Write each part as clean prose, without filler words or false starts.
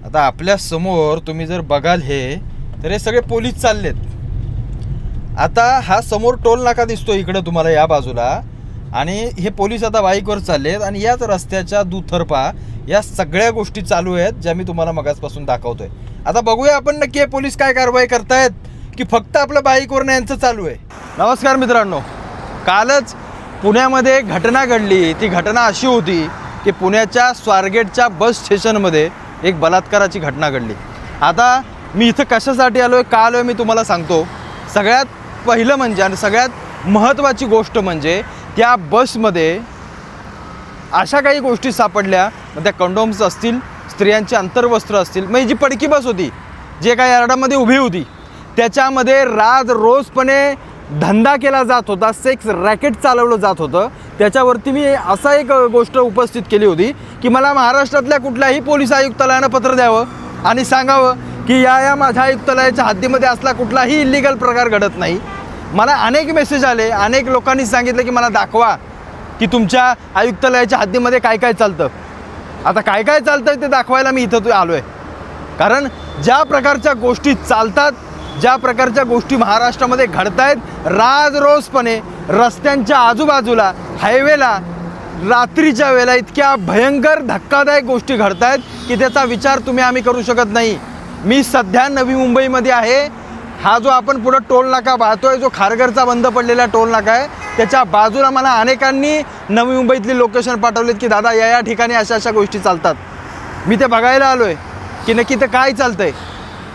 आता आपल्या समोर तुम्ही जर बघाल तर हे सगळे पोलीस चाललेत। आता हा समोर टोल नाका दिसतो इकडे तुम्हाला या बाजूला, आणि हे पोलीस आता बाईकवर चाललेत आणि याच रस्त्याच्या दुतर्फा या सगळ्या गोष्टी चालू आहेत ज्या मी तुम्हाला मगाचपासून दाखवतोय। आता बघूया आपण नक्की हे पोलीस काय कारवाई करतायत की फक्त आपलं बाईकवर यांचं चालू आहे। नमस्कार मित्रांनो, कालच पुण्यामध्ये घटना घडली। ती घटना अशी होती की पुण्याच्या स्वारगेटच्या बस स्टेशनमध्ये एक बलात्काराची घटना घडली। आता मी इथं कशासाठी आलोय, का आलोय मी तुम्हाला सांगतो। सगळ्यात पहिलं म्हणजे आणि सगळ्यात महत्त्वाची गोष्ट म्हणजे त्या बसमध्ये अशा काही गोष्टी सापडल्या, त्या कंडोम्स असतील, स्त्रियांचे अंतर्वस्त्र असतील, म्हणजे जी पडकी बस होती, जे काही यार्डामध्ये उभी होती, त्याच्यामध्ये रोजपणे धंदा केला जात होता, सेक्स रॅकेट चालवलं जात होतं। त्याच्यावरती मी असा एक गोष्ट उपस्थित केली होती की मला महाराष्ट्रातल्या कुठल्याही पोलीस आयुक्तालयानं पत्र द्यावं आणि सांगावं की या माझ्या आयुक्तालयाच्या हद्दीमध्ये असला कुठलाही इल्लीगल प्रकार घडत नाही। मला अनेक मेसेज आले, अनेक लोकांनी सांगितलं की मला दाखवा की तुमच्या आयुक्तालयाच्या हद्दीमध्ये काय काय चालतं। आता काय काय चालतं ते दाखवायला मी इथं आलो आहे, कारण ज्या प्रकारच्या गोष्टी चालतात, ज्या प्रकारच्या गोष्टी महाराष्ट्रामध्ये घडत आहेत, रोजपणे रस्त्यांच्या आजूबाजूला, हायवेला, रात्रीच्या वेळेला इतक्या भयंकर धक्कादायक गोष्टी घडत आहेत की त्याचा विचार आम्ही करू शकत नाही। मी सध्या नवी मुंबईमध्ये आहे। हा जो आपण पुढे टोल नाका पाहतोय, जो खारघरचा बंद पडलेला टोल नाका आहे, त्याच्या बाजूला मला अनेकांनी नवी मुंबईतली लोकेशन पाठवलीत की दादा या ठिकाणी अशा अशा गोष्टी चालतात। मी ते बघायला आलोय की नक्की ते काय चालतंय।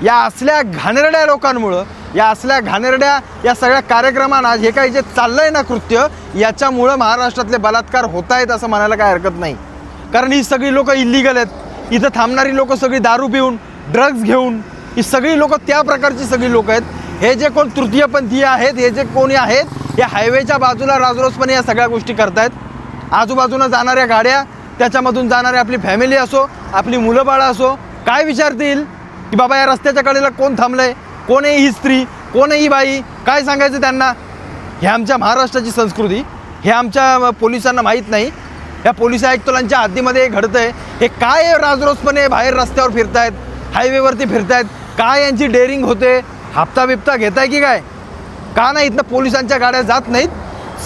या असल्या घाणेरड्या लोकांमुळं, या असल्या घाणेरड्या या सगळ्या कार्यक्रमांना हे काही जे चाललंय ना कृत्य, याच्यामुळं महाराष्ट्रातले बलात्कार होत आहेत असं म्हणायला काय हरकत नाही। कारण ही सगळी लोकं इल्लीगल आहेत। इथं थांबणारी लोकं सगळी दारू पिऊन, ड्रग्ज घेऊन, ही सगळी लोकं त्या प्रकारची सगळी लोकं आहेत। हे जे कोण तृतीयपंथीय आहेत, हे जे कोणी आहेत, या हायवेच्या बाजूला रोजपणे या सगळ्या गोष्टी करतायत। आजूबाजूनं जाणाऱ्या गाड्या, त्याच्यामधून जाणारी आपली फॅमिली असो, आपली मुलं बाळं असो, काय विचारतील की बाबा या रस्त्याच्या कडेला कोण थांबलंय, कोण आहे ही स्त्री, कोण आहे ही बाई, काय सांगायचं त्यांना। हे आमच्या महाराष्ट्राची संस्कृती, हे आमच्या पोलिसांना माहीत नाही। या पोलीस आयुक्तालयांच्या हद्दीमध्ये हे घडतंय, हे काय रोजपणे बाहेर रस्त्यावर फिरतायत, हायवेवरती फिरतायत, काय यांची डेअरिंग होते, हप्ता बिप्ता घेताय की काय, का नाही इथनं पोलिसांच्या गाड्या जात नाहीत,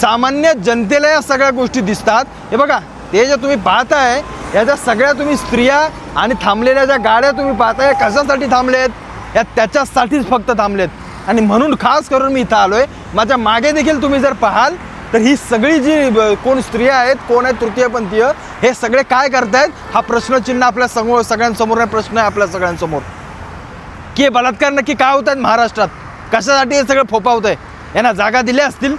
सामान्य जनतेला या सगळ्या गोष्टी दिसतात। हे बघा, ते जे तुम्ही पाहताय याच्या सगळ्या तुम्ही स्त्रिया आणि थांबलेल्या ज्या गाड्या तुम्ही पाहताय, कशासाठी थांबलेत, या त्याच्यासाठीच फक्त थांबलेत। आणि म्हणून खास करून मी इथं आलोय। माझ्या मागे देखील तुम्ही जर पाहाल तर ही सगळी जी कोण स्त्रिया आहेत, कोण आहेत तृतीयपंथीय, हे सगळे काय करतायत हा प्रश्नचिन्ह आपल्या समोर, सगळ्यांसमोर प्रश्न आहे आपल्या सगळ्यांसमोर की बलात्कार नक्की काय होत आहेत महाराष्ट्रात, कशासाठी हे सगळं फोपावत आहे। यांना जागा दिल्या असतील,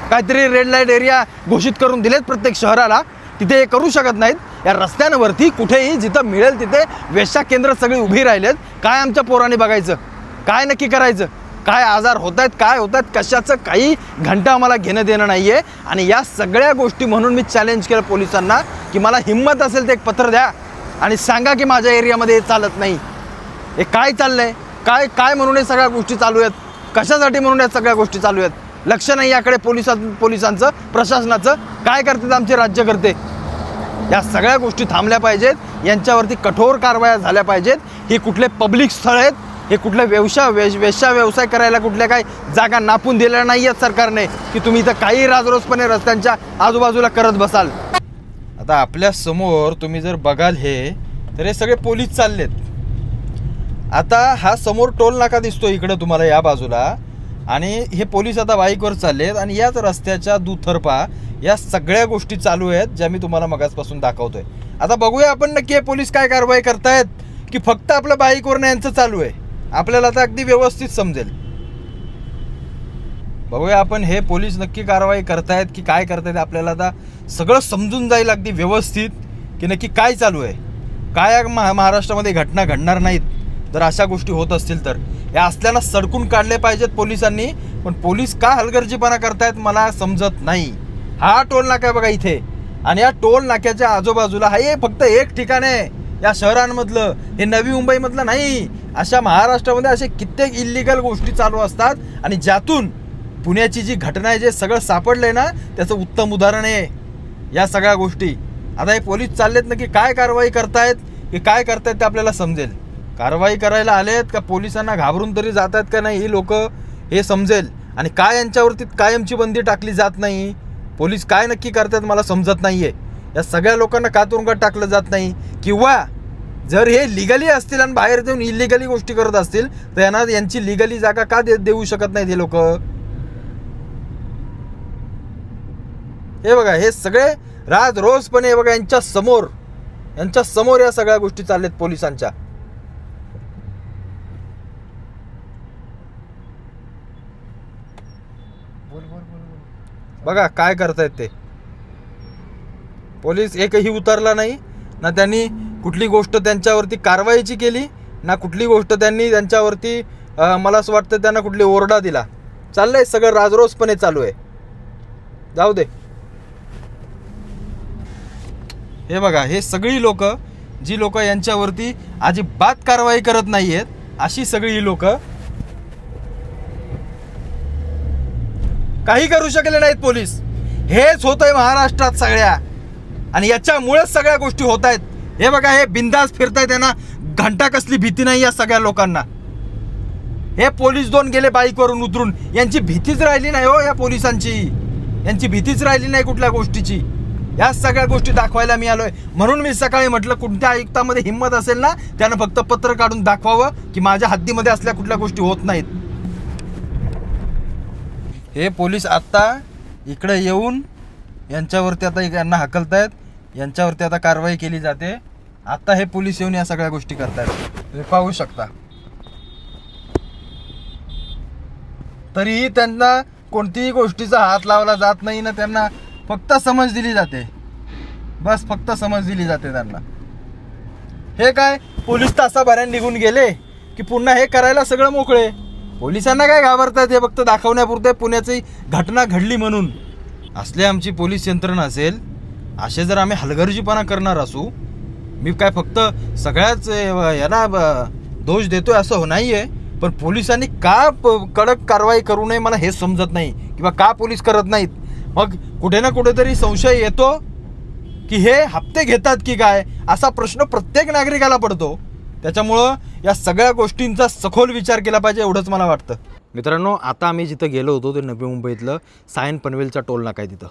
काहीतरी रेड लाईट एरिया घोषित करून दिलेत प्रत्येक शहराला, तिथे हे करू शकत नाहीत। या रस्त्यांवरती कुठेही जिथं मिळेल तिथे वेश्या केंद्र सगळी उभी राहिलेत। काय आमच्या पोरांनी बघायचं, काय नक्की करायचं, काय आजार होत आहेत, काय होत आहेत, कशाचं काही घंटा आम्हाला घेणं देणं नाही आहे। आणि या सगळ्या गोष्टी म्हणून मी चॅलेंज केलं पोलिसांना की मला हिंमत असेल तर एक पत्र द्या आणि सांगा की माझ्या एरियामध्ये हे चालत नाही, हे काय चाललंय, काय काय म्हणून हे सगळ्या गोष्टी चालू आहेत, कशासाठी म्हणून या सगळ्या गोष्टी चालू आहेत। लक्ष नाही याकडे पोलिसांचं, प्रशासनाचं। काय करतात आमचे राज्यकर्ते, या सगळ्या गोष्टी थांबल्या पाहिजेत, यांच्यावरती कठोर कारवाया झाल्या पाहिजेत। हे कुठले पब्लिक स्थळ आहेत, हे कुठले वेश्या व्यवसाय करायला कुठल्या काही जागा नापून दिल्या नाही आहेत सरकारने की तुम्ही इथं काही रोजपणे रस्त्यांच्या आजूबाजूला करत बसाल। आता आपल्या समोर तुम्ही जर बघाल तर हे सगळे पोलीस चाललेत। आता हा समोर टोल नाका दिसतो इकडे तुम्हाला या बाजूला, आणि हे पोलीस आता बाईकवर चाललेत आणि याच रस्त्याच्या दुतर्फा या सगळ्या गोष्टी चालू आहेत ज्या मी तुम्हाला मगाचपासून दाखवतोय। आता बघूया आपण नक्की हे पोलीस काय कारवाई करतायत की फक्त आपलं बाईकवर यांचं चालू आहे। आपल्याला आता अगदी व्यवस्थित समजेल। बघूया आपण हे पोलीस नक्की कारवाई करतायत की काय करतायत, आपल्याला आता सगळं समजून जाईल अगदी व्यवस्थित की नक्की काय चालू आहे। काय महाराष्ट्रामध्ये घटना घडणार नाहीत जर अशा गोष्टी होत असतील तर। या असल्याला सडकून काढले पाहिजेत पोलिसांनी, पण पोलीस का हलगर्जीपणा करतायत मला समजत नाही। हा टोल नाका आहे बघा इथे, आणि या टोल नाक्याच्या आजूबाजूला हे फक्त एक ठिकाण आहे या शहरांमधलं, हे नवी मुंबईमधलं नाही। अशा महाराष्ट्रामध्ये असे कित्येक इल्लीगल गोष्टी चालू असतात आणि ज्यातून पुण्याची जी घटना आहे, जे सगळं सापडलंय ना, त्याचं उत्तम उदाहरण आहे या सगळ्या गोष्टी। आता हे पोलीस चाललेत नक्की काय कारवाई करतायत की काय करतायत ते आपल्याला समजेल। कारवाई करायला आलेत का पोलिसांना घाबरून तरी जातात का नाही ही लोक हे समजेल. आणि काय यांच्यावरती कायमची बंदी टाकली जात नाही, पोलीस काय नक्की करतात मला समजत नाहीये. या सगळ्या लोकांना का तुरुंगात टाकलं जात नाही, किंवा जर हे लिगली असतील आणि बाहेर जाऊन इलिगली गोष्टी करत असतील तर यांना यांची लिगली जागा का देऊ शकत नाहीत हे लोक. हे बघा हे सगळे राज रोजपणे बघा यांच्या समोर या सगळ्या गोष्टी चालल्यात पोलिसांच्या. बघा काय करतायत ते. पोलीस एकही उतरला नाही ना, त्यांनी कुठली गोष्ट त्यांच्यावरती कारवाईची केली ना, कुठली गोष्ट त्यांनी त्यांच्यावरती मला असं वाटतं त्यांना कुठली ओरडा दिला. चाललंय सगळं राजरोसपणे चालू आहे. जाऊ दे. हे बघा हे सगळी लोक जी लोक यांच्यावरती अजिबात कारवाई करत नाहीयेत अशी सगळी लोक काही करू शकले नाहीत पोलीस. हेच होतंय महाराष्ट्रात सगळ्या, आणि याच्यामुळेच सगळ्या गोष्टी होत आहेत. हे बघा हे बिंदास फिरतायत, त्यांना घंटा कसली भीती नाही या सगळ्या लोकांना. हे पोलीस दोन गेले बाईकवरून उतरून, यांची भीतीच राहिली नाही हो या पोलिसांची, यांची भीतीच राहिली नाही कुठल्या गोष्टीची. या सगळ्या गोष्टी दाखवायला मी आलोय. म्हणून मी सकाळी म्हटलं कोणत्या आयुक्तामध्ये हिंमत असेल ना त्यानं फक्त पत्र काढून दाखवावं की माझ्या हद्दीमध्ये असल्या कुठल्या गोष्टी होत नाहीत. हे पोलीस आता इकडे येऊन यांच्यावरती आता यांना हकलतायत, यांच्यावरती आता कारवाई केली जाते. आता हे पोलीस येऊन या सगळ्या गोष्टी करतायत, तुम्ही पाहू शकता. तरीही त्यांना कोणतीही गोष्टीचा हात लावला जात नाही ना, त्यांना फक्त समज दिली जाते, बस फक्त समज दिली जाते त्यांना. हे काय पोलीस तासाभराने निघून गेले की पुन्हा हे करायला सगळं मोकळे. पोलिसांना काय घाबरतात, हे फक्त दाखवण्यापुरते पुण्याची घटना घडली म्हणून. असले आमची पोलीस यंत्रणा असेल, असे जर आम्ही हलगर्जीपणा करणार असू, मी काय फक्त सगळ्याच यांना दोष देतोय असं नाहीये, पण पोलिसांनी का कडक कारवाई करू नये मला हे समजत नाही, किंवा का पोलीस करत नाहीत. मग कुठे ना कुठेतरी संशय येतो की हे हप्ते घेतात की काय, असा प्रश्न प्रत्येक नागरिकाला पडतो. त्याच्यामुळं या सगळ्या गोष्टींचा सखोल विचार केला पाहिजे एवढंच मला वाटतं. मित्रांनो आता आम्ही जिथं गेलो होतो ते नवी मुंबईतलं सायन पनवेलचा टोल नाका आहे. तिथं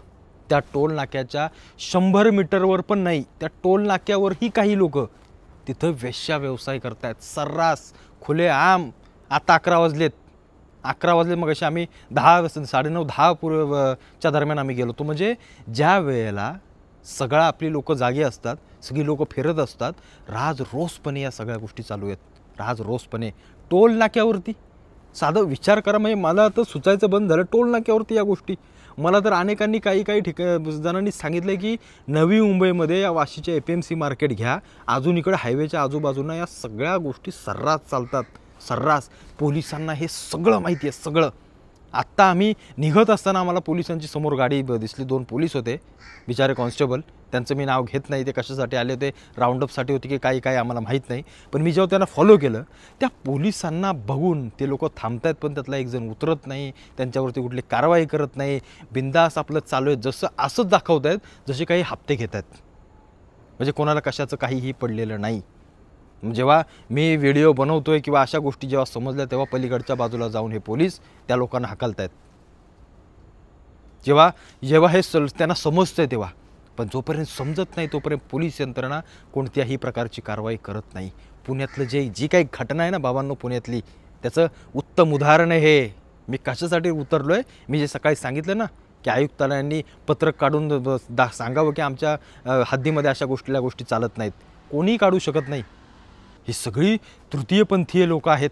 त्या टोल नाक्याच्या 100 मीटरवर पण नाही, त्या टोल नाक्यावरही काही लोक तिथं वेश्या व्यवसाय करतायत सर्रास खुलेआम. आता 11 वाजले, मग असे आम्ही 9:30-10 च्या दरम्यान आम्ही गेलो होतो. म्हणजे ज्या वेळेला सगळा आपली लोक जागी असतात, सगळी लोक फिरत असतात, राजरोसपणे या सगळ्या गोष्टी चालू आहेत. राजरोसपणे टोल नाक्यावरती साधं विचार करा. म्हणजे मला तर सुचायचं बंद झालं टोल नाक्यावरती या गोष्टी. मला तर अनेकांनी काही जणांनी सांगितलं की नवी मुंबईमध्ये या वाशीच्या APMC मार्केट घ्या, अजून इकडे हायवेच्या आजूबाजूला या सगळ्या गोष्टी सर्रास चालतात. सर्रास पोलिसांना हे सगळं माहिती आहे सगळं. आत्ता आम्ही निघत असताना आम्हाला पोलिसांची समोर गाडी दिसली. 2 पोलीस होते बिचारे कॉन्स्टेबल, त्यांचं मी नाव घेत नाही, ते कशासाठी आले होते, राऊंडअपसाठी होते की काही आम्हाला माहीत नाही. पण मी जेव्हा त्यांना फॉलो केलं त्या पोलिसांना बघून ते लोक थांबतायत, पण त्यातला एक जण उतरत नाही, त्यांच्यावरती कुठली कारवाई करत नाही, बिंदास आपलं चालू आहे जसं असंच दाखवत आहेत जसे काही हप्ते घेत आहेत. म्हणजे कोणाला कशाचं काहीही पडलेलं नाही. जेव्हा मी व्हिडिओ बनवतोय किंवा अशा गोष्टी जेव्हा समजल्या तेव्हा पलीकडच्या बाजूला जाऊन हे पोलीस त्या लोकांना हकलतायत. जेव्हा हे त्यांना समजतंय तेव्हा. पण जोपर्यंत समजत नाही तोपर्यंत पोलीस यंत्रणा कोणत्याही प्रकारची कारवाई करत नाही. पुण्यातलं जी काही घटना आहे ना बाबांनो पुण्यातली, त्याचं उत्तम उदाहरण आहे हे. मी कशासाठी उतरलो आहे, मी जे सकाळी सांगितलं ना की आयुक्तालयांनी पत्रक काढून सांगावं की आमच्या हद्दीमध्ये अशा गोष्टी चालत नाहीत. कोणीही काढू शकत नाही. ही सगळी तृतीयपंथीय लोक आहेत,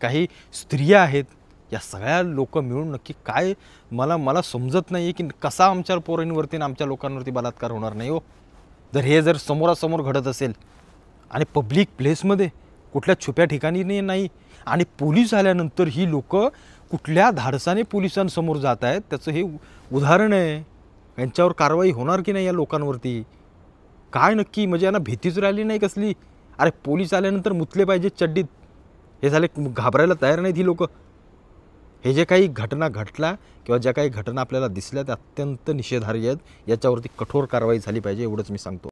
काही स्त्रिया आहेत. या सगळ्या लोक मिळून नक्की काय मला समजत नाही की कसा आमच्या पोरांवरती आणि आमच्या लोकांवरती बलात्कार होणार नाही हो. जर समोरासमोर घडत असेल आणि पब्लिक प्लेसमध्ये कुठल्या छुप्या ठिकाणी नाही, आणि पोलीस आल्यानंतर ही लोक कुठल्या धाडसाने पोलिसांसमोर जात आहेत त्याचं हे उदाहरण आहे. यांच्यावर कारवाई होणार की नाही या लोकांवरती काय नक्की, म्हणजे यांना भीतीच राहिली नाही कसली. अरे पोलीस आल्यानंतर मुतले पाहिजे चड्डीत, हे झाले घाबरायला तयार नाहीत ही लोक. हे जे काही घटना घडल्या किंवा ज्या काही घटना आपल्याला दिसल्या त्या अत्यंत निषेधार्ह आहेत. याच्यावरती कठोर कारवाई झाली पाहिजे एवढंच मी सांगतो.